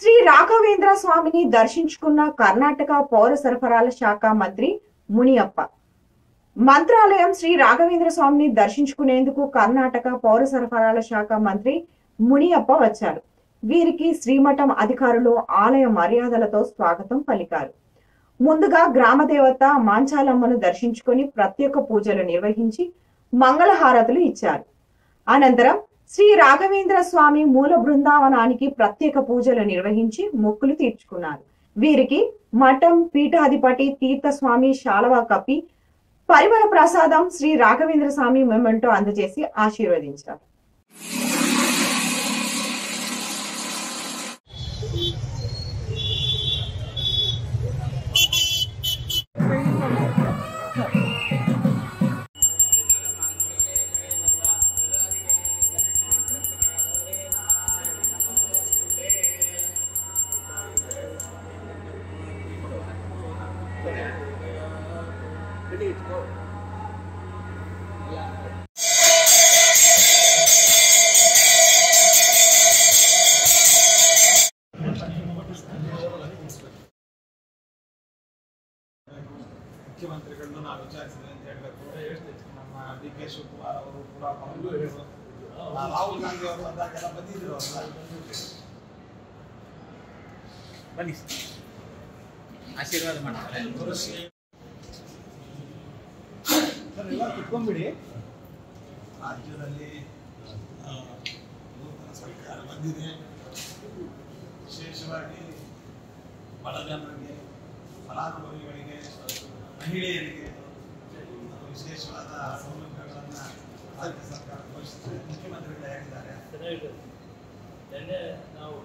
శ్రీ రాఘవేంద్ర స్వామిని దర్శించుకున్న కర్ణాటక పౌర సరఫరాల శాఖ మంత్రి మునియప్ప. మంత్రాలయం శ్రీ రాఘవేంద్ర స్వామిని దర్శించుకునేందుకు కర్ణాటక పౌర సరఫరాల శాఖ మంత్రి మునియప్ప వచ్చారు. వీరికి శ్రీమఠం అధికారులు ఆలయ మర్యాదలతో స్వాగతం పలికారు. ముందుగా గ్రామదేవత మాంచాలమ్మను దర్శించుకుని ప్రత్యేక పూజలు నిర్వహించి మంగళహారతులు ఇచ్చారు. అనంతరం శ్రీ రాఘవేంద్ర స్వామి మూల బృందావనానికి ప్రత్యేక పూజలు నిర్వహించి మొక్కులు తీర్చుకున్నారు. వీరికి మఠం పీఠాధిపతి తీర్థస్వామి శాలవా కప్పి పరిమళ ప్రసాదం శ్రీ రాఘవేంద్ర స్వామి మెమెంటో అందజేసి ఆశీర్వదించారు. ಮುಖ್ಯಮಂತ್ರಿಗಳನ್ನು ನಾವು ವಿಚಾರಿಸಿದೆ ಅಂತ ಹೇಳಬೇಕು. ನಮ್ಮ DK ಶಿವಕುಮಾರ್ ಅವರು ಕೂಡ ರಾಹುಲ್ ಗಾಂಧಿ ಅವರು ಅಂದಾಗೆಲ್ಲ ಬಂದಿದ್ರು. ಬನ್ನಿ ಆಶೀರ್ವಾದ ಮಾಡ್ತಾರೆ. ಎಲ್ಲ ಕುತ್ಕೊಂಡ್ಬಿಡಿ. ರಾಜ್ಯದಲ್ಲಿ ನೂತನ ಸರ್ಕಾರ ಬಂದಿದೆ. ವಿಶೇಷವಾಗಿ ಬಡ ಜನರಿಗೆ, ಫಲಾನುಭವಿಗಳಿಗೆ, ಮಹಿಳೆಯರಿಗೆ ವಿಶೇಷವಾದ ಸೌಲಭ್ಯಗಳನ್ನು ರಾಜ್ಯ ಸರ್ಕಾರ ಘೋಷಿಸಿದೆ. ಮುಖ್ಯಮಂತ್ರಿಗಳು ಹೇಳಿದ್ದಾರೆ. ನಾವು